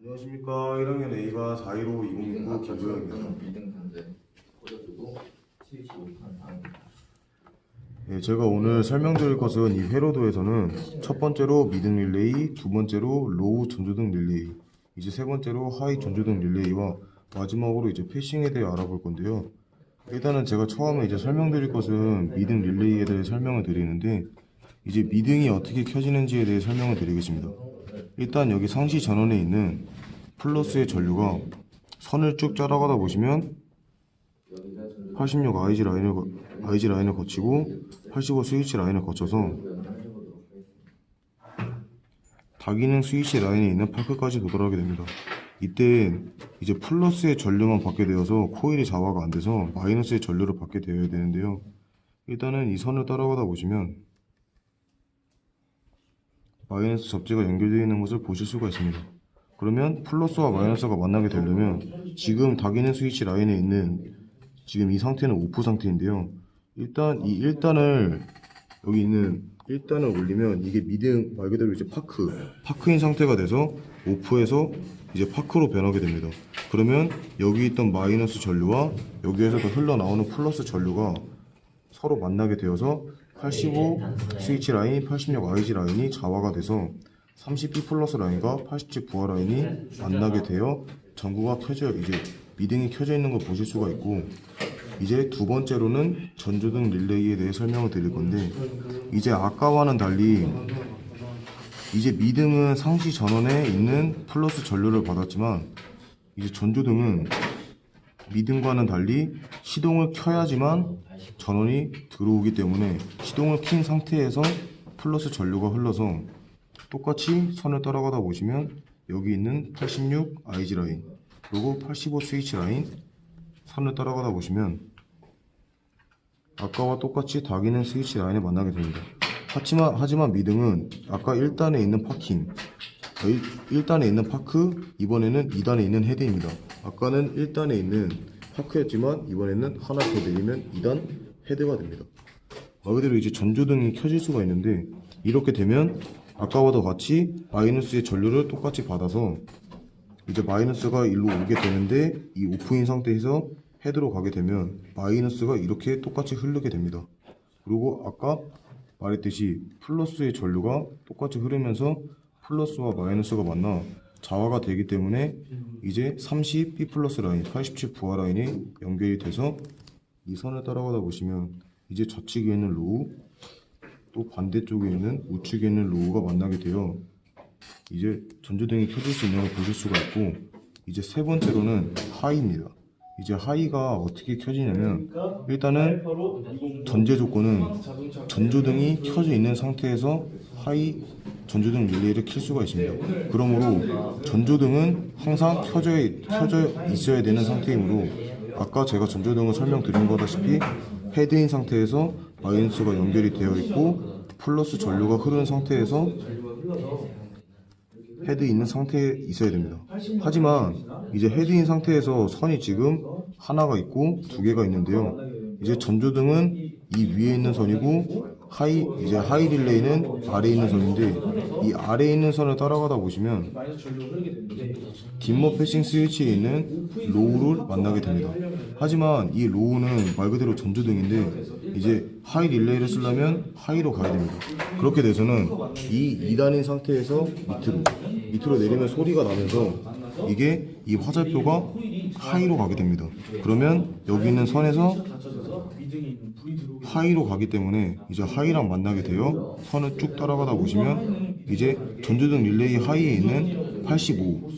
안녕하십니까. 1학년 A반 415 2069 김도영입니다. 미등 단제 꽂아주고 스위치 오픈한 다음입니다. 네, 제가 오늘 설명드릴 것은 이 회로도에서는 첫 번째로 미등 릴레이, 두 번째로 로우 전조등 릴레이, 이제 세 번째로 하이 전조등 릴레이와 마지막으로 이제 패싱에 대해 알아볼 건데요. 일단은 제가 처음에 이제 설명드릴 것은 미등 릴레이에 대해 설명을 드리는데, 이제 미등이 어떻게 켜지는지에 대해 설명을 드리겠습니다. 일단 여기 상시 전원에 있는 플러스의 전류가 선을 쭉 따라가다 보시면 86 IG 라인을 거치고 85 스위치 라인을 거쳐서 다기능 스위치 라인에 있는 파크까지 도달하게 됩니다. 이때 이제 플러스의 전류만 받게 되어서 코일이 자화가 안 돼서 마이너스의 전류를 받게 되어야 되는데요. 일단은 이 선을 따라가다 보시면 마이너스 접지가 연결되어 있는 것을 보실 수가 있습니다. 그러면 플러스와 마이너스가 만나게 되려면 지금 다기능 스위치 라인에 있는 지금 이 상태는 오프 상태인데요. 일단 이 1단을 여기 있는 1단을 올리면 이게 미등 말 그대로 이제 파크인 상태가 돼서 오프에서 이제 파크로 변하게 됩니다. 그러면 여기 있던 마이너스 전류와 여기에서 더 흘러나오는 플러스 전류가 서로 만나게 되어서 85 스위치 라인, 86 IG 라인이 자화가 돼서 30B 플러스 라인과 87 부하 라인이 만나게 되어 전구가 이제 미등이 켜져 있는 걸 보실 수가 있고, 이제 두 번째로는 전조등 릴레이에 대해 설명을 드릴 건데, 이제 아까와는 달리 이제 미등은 상시 전원에 있는 플러스 전류를 받았지만, 이제 전조등은 미등과는 달리 시동을 켜야지만 전원이 들어오기 때문에 시동을 킨 상태에서 플러스 전류가 흘러서 똑같이 선을 따라가다 보시면 여기 있는 86 IG 라인 그리고 85 스위치 라인 선을 따라가다 보시면 아까와 똑같이 다기능 스위치 라인에 만나게 됩니다. 하지만 미등은 아까 1단에 있는 1단에 있는 파크, 이번에는 2단에 있는 헤드입니다. 아까는 1단에 있는 파크였지만 이번에는 하나 더 내리면 2단 헤드가 됩니다. 말 그대로 이제 전조등이 켜질 수가 있는데, 이렇게 되면 아까와도 같이 마이너스의 전류를 똑같이 받아서 이제 마이너스가 일로 오게 되는데, 이 오프인 상태에서 헤드로 가게 되면 마이너스가 이렇게 똑같이 흐르게 됩니다. 그리고 아까 말했듯이 플러스의 전류가 똑같이 흐르면서 플러스와 마이너스가 만나 자화가 되기 때문에 이제 30 B 플러스 라인, 87 부하 라인이 연결이 돼서 이 선을 따라가다 보시면 이제 좌측에 있는 로우 또 반대쪽에 있는 우측에 있는 로우가 만나게 되어 이제 전조등이 켜질 수 있는 걸 보실 수가 있고, 이제 세 번째로는 하이입니다. 이제 하이가 어떻게 켜지냐면, 일단은 전제 조건은 전조등이 켜져 있는 상태에서 하이 전조등 릴레이를 켤 수가 있습니다. 그러므로 전조등은 항상 켜져 있어야 되는 상태이므로, 아까 제가 전조등을 설명드린 거다시피 헤드인 상태에서 마이너스가 연결이 되어 있고 플러스 전류가 흐르는 상태에서 헤드 있는 상태에 있어야 됩니다. 하지만 이제 헤드인 상태에서 선이 지금 하나가 있고 두 개가 있는데요. 이제 전조등은 이 위에 있는 선이고 이제 하이 릴레이는 아래에 있는 선인데, 이 아래에 있는 선을 따라가다 보시면 딤머 패싱 스위치에 있는 로우를 만나게 됩니다. 하지만 이 로우는 말 그대로 전조등인데 이제 하이 릴레이를 쓰려면 하이로 가야 됩니다. 그렇게 돼서는 이 2단인 상태에서 밑으로 내리면 소리가 나면서 이게 이 화살표가 하이로 가게 됩니다. 그러면 여기 있는 선에서 하이로 가기 때문에 이제 하이랑 만나게 되어 선을 쭉 따라가다 보시면 이제 전조등 릴레이 하이에 있는 85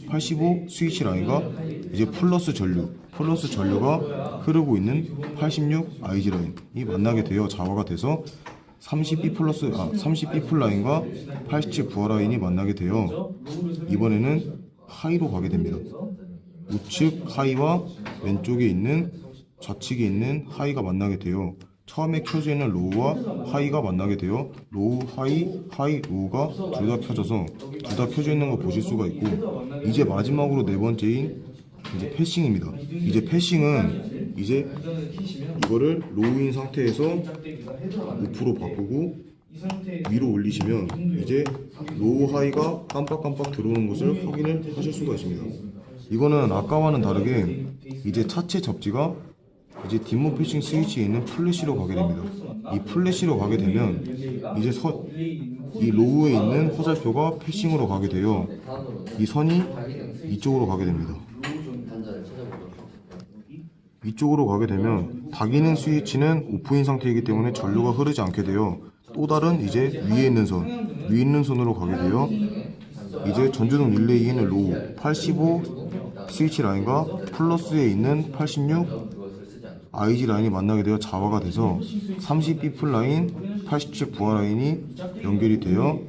스위치 라인과 이제 플러스 전류가 흐르고 있는 86 IG 라인이 만나게 되어 자화가 돼서 30B 풀 라인과 87 부하 라인이 만나게 되어 이번에는 하이로 가게 됩니다. 우측 하이와 왼쪽에 있는 좌측에 있는 하이가 만나게 되어 처음에 켜져 있는 로우와 하이가 만나게 되어 로우, 하이, 로우가 둘 다 켜져서 둘 다 켜져 있는 거 보실 수가 있고, 이제 마지막으로 네 번째인 이제 패싱입니다. 이제 패싱은 이제 이거를 로우인 상태에서 오프로 바꾸고 위로 올리시면 이제 로우 하이가 깜빡깜빡 들어오는 것을 확인을 하실 수가 있습니다. 이거는 아까와는 다르게 이제 차체 접지가 이제 뒷목 패싱 스위치에 있는 플래시로 가게 됩니다. 이 플래시로 가게 되면 이제 이 로우에 있는 화살표가 패싱으로 가게 되어 이 선이 이쪽으로 가게 됩니다. 단자를 찾아보도록 이쪽으로 가게 되면 다기능 스위치는 오프인 상태이기 때문에 전류가 흐르지 않게 되어 또 다른 이제 위에 있는 선으로 가게 되어 이제 전조등 릴레이에 있는 로우 85 스위치 라인과 플러스에 있는 86 IG 라인이 만나게 되어 자화가 돼서 30 B풀 라인, 87 부하 라인이 연결이 되어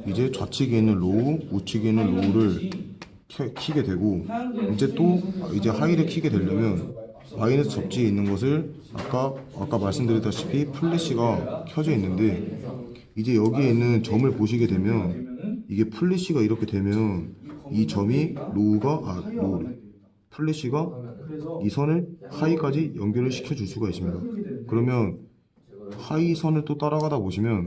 이제 좌측에 있는 로우, 우측에 있는 로우를 키게 되고 이제 또 이제 하이를 키게 되려면 마이너스 접지에 있는 것을 아까 말씀드렸다시피 플래시가 켜져 있는데 이제 여기에 있는 점을 보시게 되면 이게 플래시가 이렇게 되면 이 점이 로우가 플래시가 이 선을 하이까지 연결을 시켜 줄 수가 있습니다. 그러면 하이 선을 또 따라가다 보시면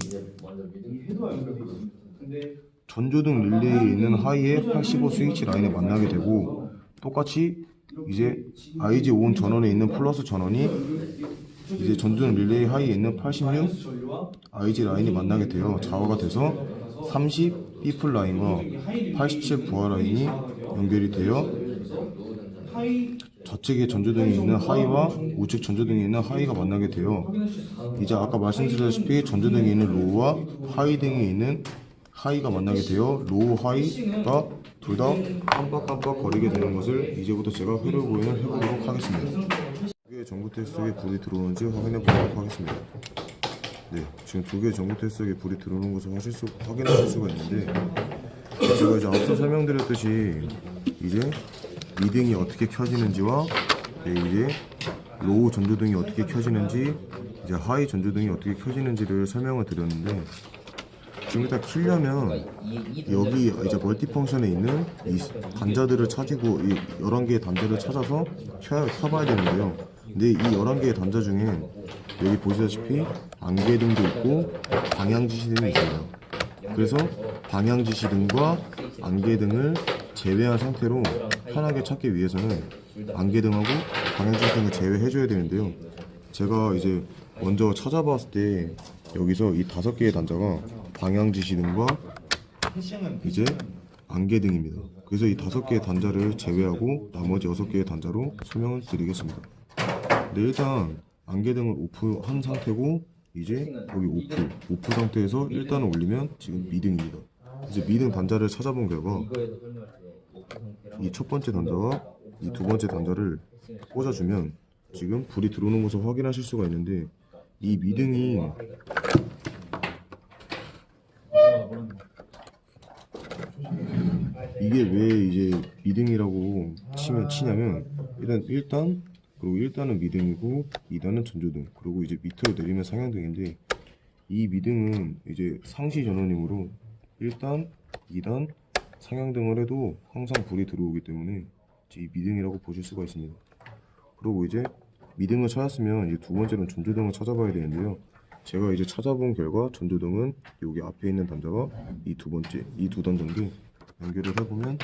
전조등 릴레이에 있는 하이의 85 스위치 라인에 만나게 되고 똑같이 이제 IG 온 전원에 있는 플러스 전원이 이제 전조등 릴레이 하이에 있는 86 IG 라인이 만나게 되어 좌화가 돼서 30 B풀 라인과 87 부하 라인이 연결이 되어 좌측에 전조등이 있는 하이와 우측 전조등이 있는 하이가 만나게 되어 이제 아까 말씀드렸다시피 전조등이 있는 로우와 하이 등이 있는 하이가 만나게 되어 로우 하이가 둘 다 깜빡깜빡 거리게 되는 것을 이제부터 제가 회로 보행을 해보도록 하겠습니다. 두 개의 전구 테스트에 불이 들어오는지 확인해 보도록 하겠습니다. 네, 지금 두 개의 전구 테스트에 불이 들어오는 것을 확인하실 수가 있는데 제가 이제 앞서 설명드렸듯이 이제 미등이 어떻게 켜지는지와 이제 로우 전조등이 어떻게 켜지는지 이제 하이 전조등이 어떻게 켜지는지를 설명을 드렸는데 지금 일단 키려면 여기 이제 멀티펑션에 있는 이 단자들을 찾고 이 11개의 단자를 찾아서 켜봐야 되는데요. 근데 이 11개의 단자 중에 여기 보시다시피 안개등도 있고 방향지시등이 있습니다. 그래서 방향지시등과 안개등을 제외한 상태로 편하게 찾기 위해서는 안개등하고 방향지시등을 제외해줘야 되는데요. 제가 이제 먼저 찾아봤을 때 여기서 이 5개의 단자가 방향지시등과 이제 안개등입니다. 그래서 이 5개의 단자를 제외하고 나머지 6개의 단자로 설명을 드리겠습니다. 근데 일단 안개등을 오프한 상태고 이제 여기 오프 상태에서 일단은 올리면 지금 미등입니다. 이제 미등 단자를 찾아본 결과 이 첫 번째 단자와 이 두 번째 단자를 꽂아주면 지금 불이 들어오는 것을 확인하실 수가 있는데 이 미등이 이게 왜 이제 미등이라고 치냐면 일단 그리고 1단은 미등이고 2단은 전조등 그리고 이제 밑으로 내리면 상향등인데 이 미등은 이제 상시 전원이므로 1단, 2단 상향등을 해도 항상 불이 들어오기 때문에 이 미등이라고 보실 수가 있습니다. 그리고 이제 미등을 찾았으면 이제 두 번째는 전조등을 찾아봐야 되는데요. 제가 이제 찾아본 결과 전조등은 여기 앞에 있는 단자가 이 두 단자인데 연결을 해보면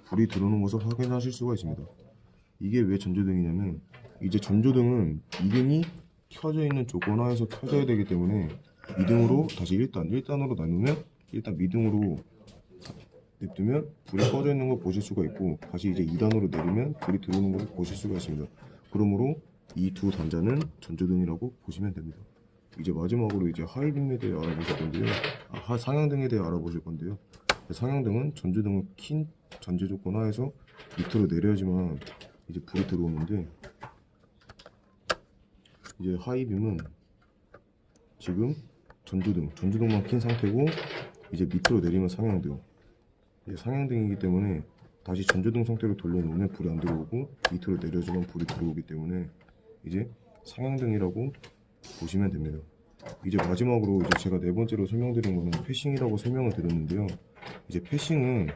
불이 들어오는 것을 확인하실 수가 있습니다. 이게 왜 전조등이냐면 이제 전조등은 미등이 켜져 있는 조건 하에서 켜져야 되기 때문에 미등으로 다시 1단으로 나누면 일단 미등으로 냅두면 불이 꺼져 있는 걸 보실 수가 있고 다시 이제 2단으로 내리면 불이 들어오는 것을 보실 수가 있습니다. 그러므로 이 두 단자는 전조등이라고 보시면 됩니다. 이제 마지막으로 이제 하이빔에 대해 알아보실 건데요. 상향등에 대해 알아보실 건데요. 상향등은 전조등을 킨 전제 조건 하에서 밑으로 내려야지만 이제 불이 들어오는데 이제 하이빔은 지금 전조등만 킨 상태고 이제 밑으로 내리면 상향등. 이제 상향등이기 때문에 다시 전조등 상태로 돌려놓으면 불이 안 들어오고 밑으로 내려주면 불이 들어오기 때문에 이제 상향등이라고 보시면 됩니다. 이제 마지막으로 이제 제가 네 번째로 설명드린 거는 패싱이라고 설명을 드렸는데요. 이제 패싱은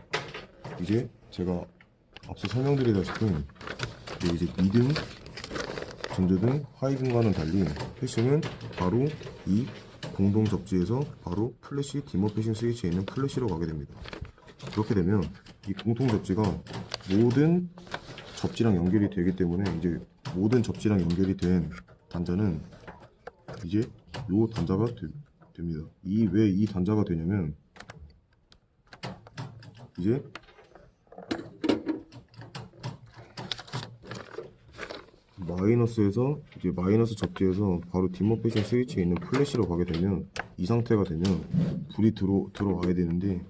이제 제가 앞서 설명드리다시피 이제 미등, 전조등, 하이등과는 달리 패싱은 바로 이 공동 접지에서 바로 플래시 디머 패싱 스위치에 있는 플래시로 가게 됩니다. 그렇게 되면 이 공동 접지가 모든 접지랑 연결이 되기 때문에 이제 모든 접지랑 연결이 된 단자는 이제 요 단자가 됩니다. 왜 이 단자가 되냐면 이제 마이너스에서 이제 마이너스 접지에서 바로 디머 패싱 스위치에 있는 플래시로 가게 되면 이 상태가 되면 불이 들어와야 되는데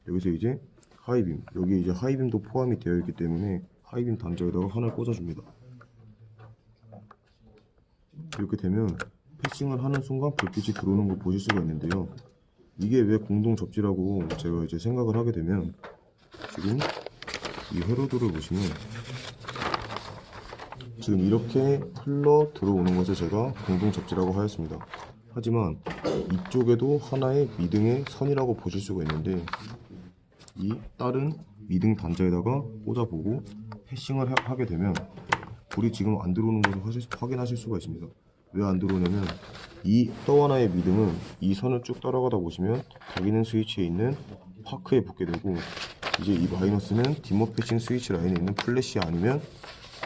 여기서 이제 하이빔, 여기 이제 하이빔도 포함이 되어 있기 때문에 하이빔 단자에다가 하나를 꽂아줍니다. 이렇게 되면 패싱을 하는 순간 불빛이 들어오는 걸 보실 수가 있는데요. 이게 왜 공동 접지라고 제가 이제 생각을 하게 되면 지금 이 회로도를 보시면 지금 이렇게 흘러 들어오는 것을 제가 공동 접지라고 하였습니다. 하지만 이쪽에도 하나의 미등의 선이라고 보실 수가 있는데 이 다른 미등 단자에다가 꽂아보고 패싱을 하게 되면 불이 지금 안 들어오는 것을 확인하실 수가 있습니다. 왜 안 들어오냐면 이 또 하나의 미등은 이 선을 쭉 따라가다 보시면 닭있는 스위치에 있는 파크에 붙게 되고 이제 이 마이너스는 디머 패싱 스위치 라인에 있는 플래시 아니면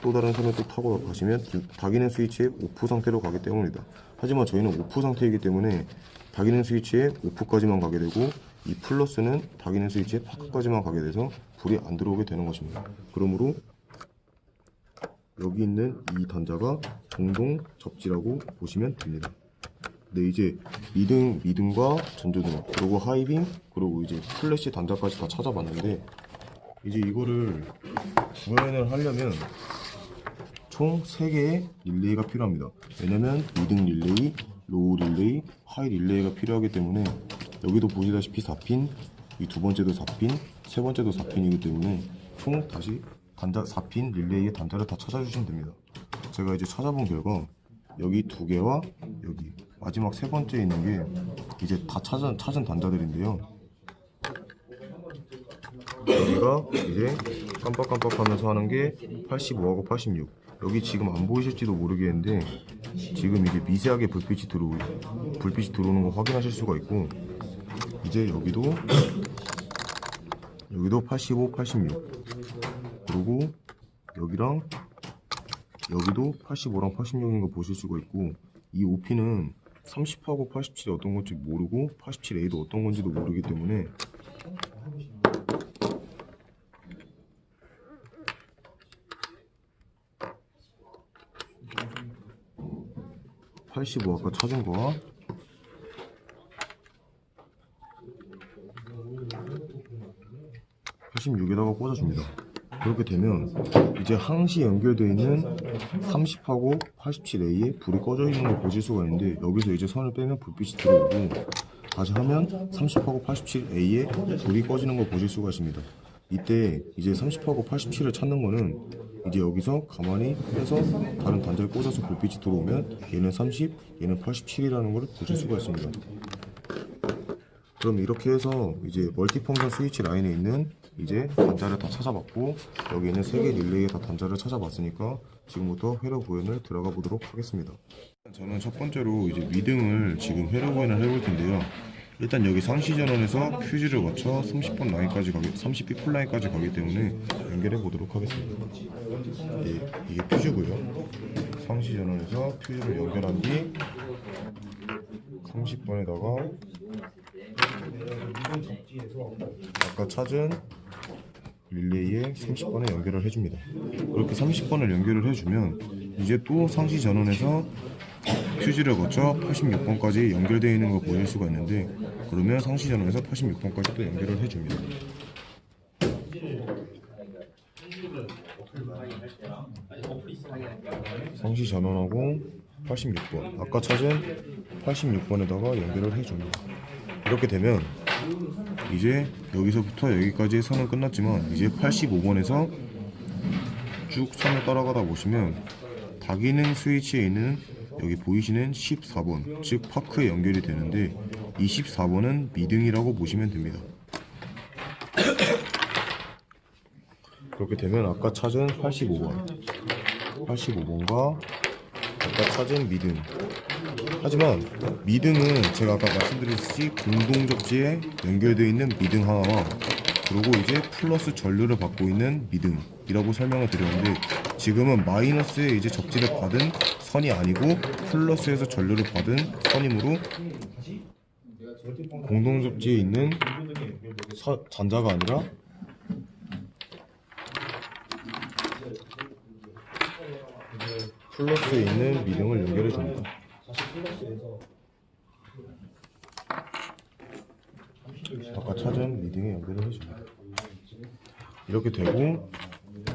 또 다른 선을 또 타고 가시면 닭있는 스위치의 오프 상태로 가기 때문이다. 하지만 저희는 오프 상태이기 때문에 닭있는 스위치의 오프까지만 가게 되고 이 플러스는 닭있는 스위치의 파크까지만 가게 돼서 불이 안 들어오게 되는 것입니다. 그러므로 여기 있는 이 단자가 공동 접지라고 보시면 됩니다. 네, 이제 미등과 전조등, 그리고 하이빔, 그리고 이제 플래시 단자까지 다 찾아봤는데 이제 이거를 구현을 하려면 총 3개의 릴레이가 필요합니다. 왜냐면 미등 릴레이, 로우 릴레이, 하이 릴레이가 필요하기 때문에 여기도 보시다시피 4핀, 이 두 번째도 4핀, 세 번째도 4핀이기 때문에 총 다시 단자 4핀 릴레이의 단자를 다 찾아주시면 됩니다. 제가 이제 찾아본 결과 여기 2개와 여기 마지막 세 번째에 있는 게 이제 다 찾은 단자들인데요. 여기가 이제 깜빡깜빡하면서 하는 게 85하고 86. 여기 지금 안 보이실지도 모르겠는데 지금 이제 미세하게 불빛이 들어오는 거 확인하실 수가 있고 이제 여기도 85, 86. 그리고 여기랑 여기도 85랑 86인 거 보실 수가 있고 이 OP는 30하고 87이 어떤 건지 모르고 87A도 어떤 건지도 모르기 때문에 85 아까 찾은 거와 86에다가 꽂아줍니다. 그렇게 되면 이제 항시 연결되어 있는 30하고 87A에 불이 꺼져 있는 걸 보실 수가 있는데 여기서 이제 선을 빼면 불빛이 들어오고 다시 하면 30하고 87A에 불이 꺼지는 걸 보실 수가 있습니다. 이때 이제 30하고 87을 찾는 거는 이제 여기서 가만히 빼서 다른 단자를 꽂아서 불빛이 들어오면 얘는 30, 얘는 87이라는 걸 보실 수가 있습니다. 그럼 이렇게 해서 이제 멀티펑션 스위치 라인에 있는 이제 단자를 다 찾아봤고 여기 있는 3개 릴레이에 다 단자를 찾아봤으니까 지금부터 회로 구현을 들어가 보도록 하겠습니다. 저는 첫 번째로 이제 미등을 지금 회로 구현을 해볼 텐데요. 일단 여기 상시 전원에서 퓨즈를 거쳐 30번 라인까지 30삐풀 라인까지 가기 때문에 연결해 보도록 하겠습니다. 이게 퓨즈고요. 상시 전원에서 퓨즈를 연결한 뒤 30번에다가 아까 찾은 릴레이에 30번에 연결을 해줍니다. 그렇게 30번을 연결을 해주면 이제 또 상시 전원에서 퓨즈를 거쳐 86번까지 연결되어 있는 걸 보실 수가 있는데 그러면 상시 전원에서 86번까지 또 연결을 해줍니다. 상시 전원하고 86번 아까 찾은 86번에다가 연결을 해줍니다. 이렇게 되면 이제 여기서부터 여기까지의 선은 끝났지만 이제 85번에서 쭉 선을 따라가다 보시면 다기능 스위치에 있는 여기 보이시는 14번 즉 파크에 연결이 되는데 이 14번은 미등이라고 보시면 됩니다. 그렇게 되면 아까 찾은 85번과 아까 찾은 미등 하지만 미등은 제가 아까 말씀드렸듯이 공동 접지에 연결되어 있는 미등 하나와 그리고 이제 플러스 전류를 받고 있는 미등이라고 설명을 드렸는데, 지금은 마이너스에 이제 접지를 받은 선이 아니고 플러스에서 전류를 받은 선이므로 공동 접지에 있는 잔자가 아니라 플러스에 있는 미등을 연결해 줍니다. 아까 찾은 미등에 연결을 해줍니다. 이렇게 되고,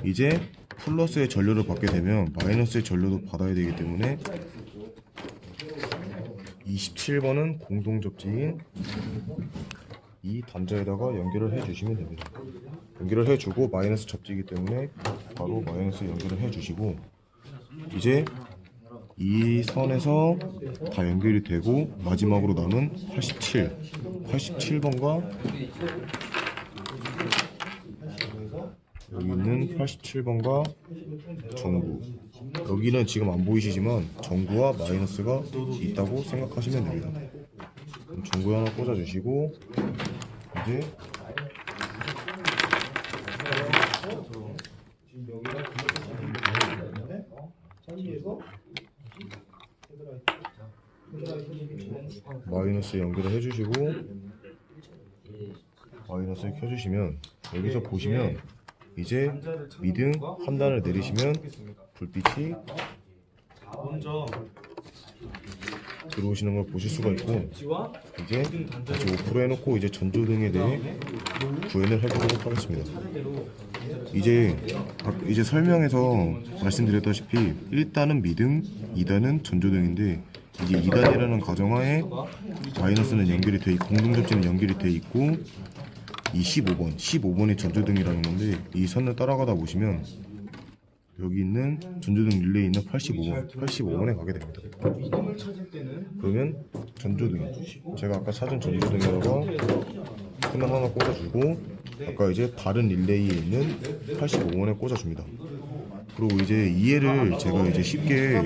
이제 플러스의 전류를 받게 되면 마이너스의 전류도 받아야 되기 때문에 27번은 공동 접지인 이 단자에다가 연결을 해주시면 됩니다. 연결을 해주고, 마이너스 접지이기 때문에 바로 마이너스 연결을 해주시고, 이제 이 선에서 다 연결이 되고 마지막으로 남은 87번과 여기 있는 87번과 전구, 여기는 지금 안 보이시지만 전구와 마이너스가 있다고 생각하시면 됩니다. 그럼 전구 하나 꽂아주시고, 이제 마이너스 연결을 해주시고 마이너스를 켜주시면, 여기서 보시면 이제 미등 한 단을 내리시면 불빛이 들어오시는 걸 보실 수가 있고, 이제 다시 오프로 해놓고 이제 전조등에 대해 구현을 해보도록 하겠습니다. 이제 설명에서 말씀드렸다시피 1단은 미등, 2단은 전조등인데, 이제 2단이라는 가정하에 마이너스는 연결이 돼 있고 공동 접지는 연결이 돼 있고, 이 15번이 전조등이라는 건데, 이 선을 따라가다 보시면 여기 있는 전조등 릴레이에 있는 85번에 가게 됩니다. 그러면 전조등, 제가 아까 찾은 전조등에다가 큰을 하나 꽂아주고, 아까 이제 다른 릴레이에 있는 85번에 꽂아줍니다. 그리고 이제 이해를 제가 이제 쉽게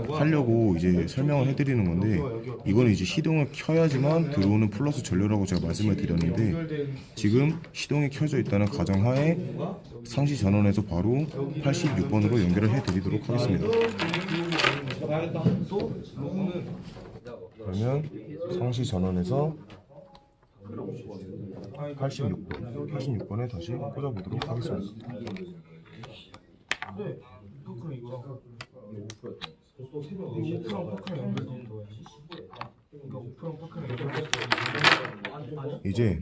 하려고 이제 설명을 해드리는 건데, 이거는 이제 시동을 켜야지만 들어오는 플러스 전류라고 제가 말씀을 드렸는데, 지금 시동이 켜져 있다는 가정하에 상시 전원에서 바로 86번으로 연결을 해드리도록 하겠습니다. 그러면 상시 전원에서 86번에 다시 꽂아보도록 하겠습니다. 이제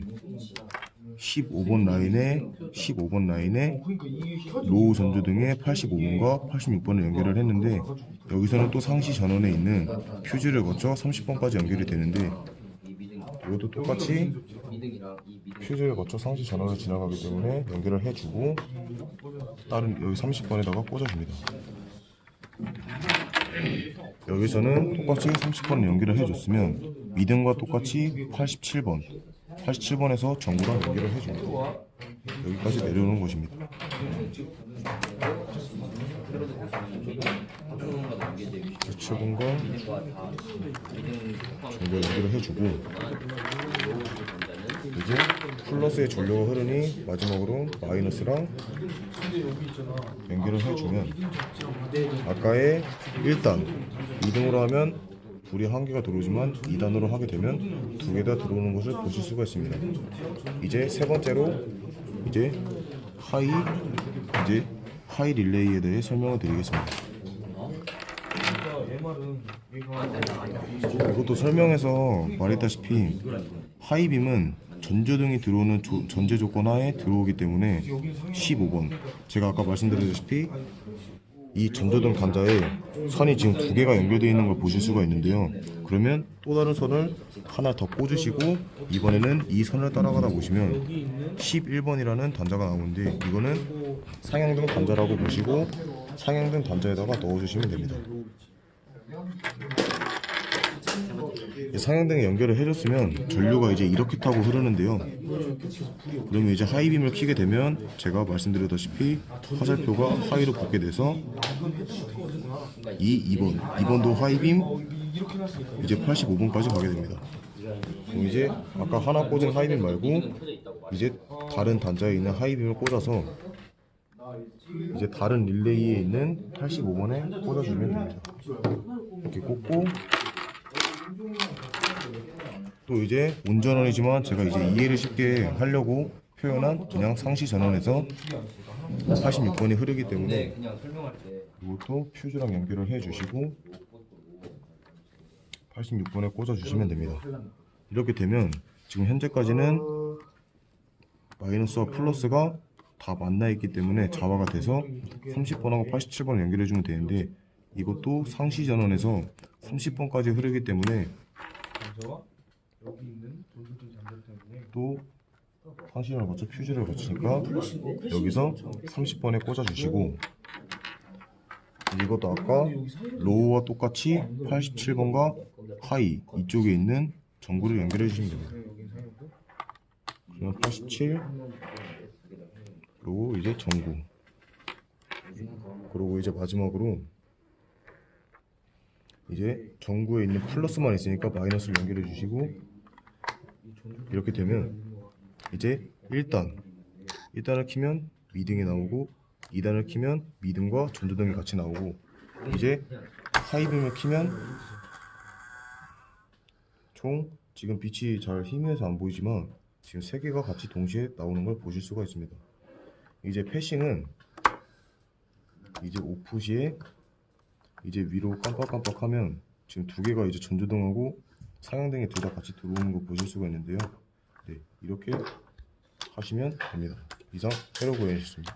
15번 라인에 로우 전조등에 85번과 86번을 연결을 했는데, 여기서는 또 상시 전원에 있는 퓨즈를 거쳐 30번까지 연결이 되는데, 이것도 똑같이 퓨즈를 거쳐 상시 전원을 지나가기 때문에 연결을 해주고, 다른 여기 30번에다가 꽂아줍니다. 여기서는 똑같이 30번을 연결을 해줬으면 미등과 똑같이 87번에서 전구랑 연결을 해줍니다. 여기까지 내려오는 것입니다. 87번과 전구 연결을 해주고, 이제 플러스의 전류가 흐르니 마지막으로 마이너스랑 연결을 해주면, 아까의 1단 2등으로 하면 불이 한 개가 들어오지만 2단으로 하게 되면 두 개 다 들어오는 것을 보실 수가 있습니다. 이제 세 번째로 이제 하이 릴레이에 대해 설명을 드리겠습니다. 이것도 설명에서 말했다시피 하이빔은 전조등이 들어오는 전제 조건 하에 들어오기 때문에 15번, 제가 아까 말씀드렸다시피 이 전조등 단자에 선이 지금 두 개가 연결되어 있는 걸 보실 수가 있는데요. 그러면 또 다른 선을 하나 더 꽂으시고, 이번에는 이 선을 따라가다 보시면 11번이라는 단자가 나오는데, 이거는 상향등 단자라고 보시고 상향등 단자에다가 넣어주시면 됩니다. 상향등에 연결을 해줬으면 전류가 이제 이렇게 타고 흐르는데요. 그러면 이제 하이빔을 켜게 되면 제가 말씀드렸다시피 화살표가 하이로 붙게 돼서 2번도 하이빔, 이렇게 놨으니까. 이제 85번까지 가게 됩니다. 그럼 이제 아까 하나 꽂은 하이빔 말고 이제 다른 단자에 있는 하이빔을 꽂아서 이제 다른 릴레이에 있는 85번에 꽂아주면 됩니다. 이렇게 꽂고 또 이제 온전원이지만 제가 이제 이해를 쉽게 하려고 표현한 그냥 상시 전원에서 86번이 흐르기 때문에 그냥 설명할 때 이것도 퓨즈랑 연결을 해주시고 86번에 꽂아주시면 됩니다. 이렇게 되면 지금 현재까지는 마이너스와 플러스가 다 만나 있기 때문에 자화가 돼서 30번하고 87번을 연결해주면 되는데 이것도 상시 전원에서 30번까지 흐르기 때문에 단자와 여기 있는 전조등 단자 때문에 또 상시전을 거쳐 퓨즈를 거치니까 여기서 30번에 꽂아주시고 이것도 아까 로우와 똑같이 87번과 하이 이쪽에 있는 전구를 연결해 주시면 됩니다. 여기 사용도 그냥 87 그리고 이제 전구 그리고 이제 마지막으로 이제 전구에 있는 플러스만 있으니까 마이너스를 연결해 주시고 이렇게 되면 이제 1단을 키면 미등이 나오고 2단을 키면 미등과 전조등이 같이 나오고 이제 하이빔을 키면 총 지금 빛이 잘 희미해서 안 보이지만 지금 3개가 같이 동시에 나오는 걸 보실 수가 있습니다. 이제 패싱은 이제 오프 시에 이제 위로 깜빡깜빡하면 지금 2개가 이제 전조등하고 상향등이 둘 다 같이 들어오는 거 보실 수가 있는데요. 네, 이렇게 하시면 됩니다. 이상 헤로고엔이었습니다.